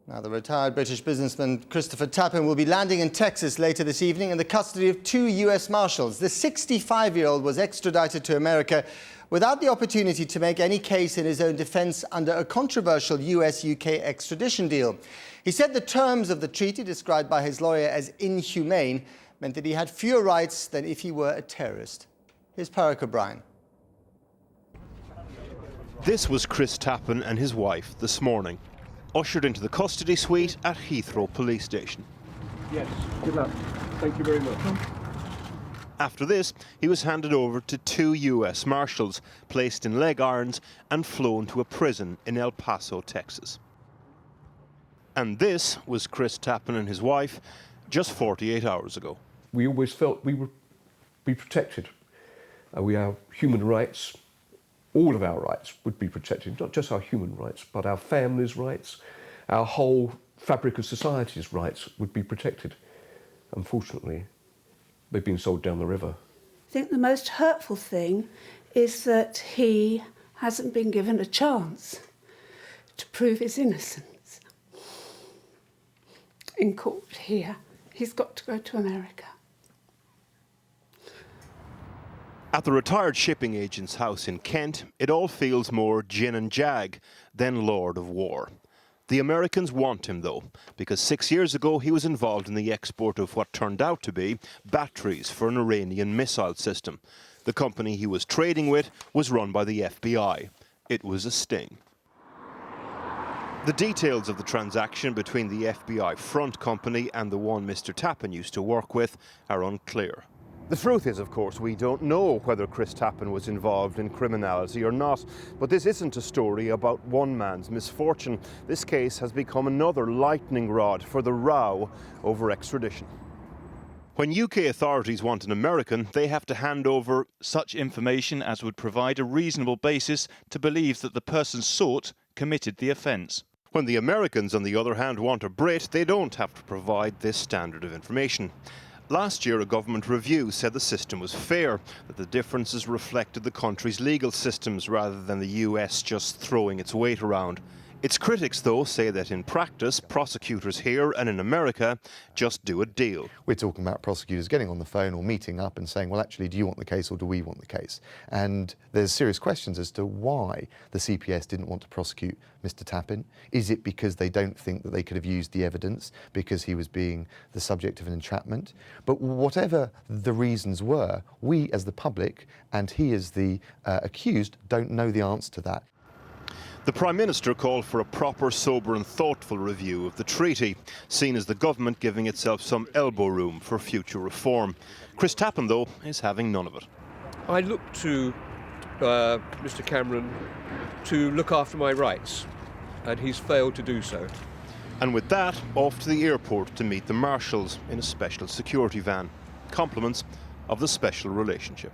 Now, the retired British businessman Christopher Tappin will be landing in Texas later this evening in the custody of 2 U.S. Marshals. The 65-year-old was extradited to America without the opportunity to make any case in his own defence under a controversial US-UK extradition deal. He said the terms of the treaty, described by his lawyer as inhumane, meant that he had fewer rights than if he were a terrorist. Here's Parag O'Brien. This was Chris Tappin and his wife this morning, ushered into the custody suite at Heathrow Police Station. Yes, good luck. Thank you very much. After this, he was handed over to 2 US Marshals, placed in leg irons and flown to a prison in El Paso, Texas. And this was Chris Tappin and his wife just 48 hours ago. We always felt we would be protected. We have human rights. All of our rights would be protected, not just our human rights, but our families' rights, our whole fabric of society's rights would be protected. Unfortunately, they've been sold down the river. I think the most hurtful thing is that he hasn't been given a chance to prove his innocence. In court here, he's got to go to America. At the retired shipping agent's house in Kent, it all feels more gin and jag than Lord of War. The Americans want him, though, because 6 years ago he was involved in the export of what turned out to be batteries for an Iranian missile system. The company he was trading with was run by the FBI. It was a sting. The details of the transaction between the FBI front company and the one Mr. Tappin used to work with are unclear. The truth is, of course, we don't know whether Chris Tappin was involved in criminality or not, but this isn't a story about one man's misfortune. This case has become another lightning rod for the row over extradition. When UK authorities want an American, they have to hand over such information as would provide a reasonable basis to believe that the person sought committed the offence. When the Americans, on the other hand, want a Brit, they don't have to provide this standard of information. Last year, a government review said the system was fair, that the differences reflected the country's legal systems rather than the US just throwing its weight around. Its critics, though, say that in practice, prosecutors here and in America just do a deal. We're talking about prosecutors getting on the phone or meeting up and saying, well, actually, do you want the case or do we want the case? And there's serious questions as to why the CPS didn't want to prosecute Mr. Tappin. Is it because they don't think that they could have used the evidence because he was being the subject of an entrapment? But whatever the reasons were, we as the public and he as the accused don't know the answer to that. The Prime Minister called for a proper, sober and thoughtful review of the treaty, seen as the government giving itself some elbow room for future reform. Chris Tappin, though, is having none of it. I look to Mr. Cameron to look after my rights, and he's failed to do so. And with that, off to the airport to meet the Marshals in a special security van. Compliments of the special relationship.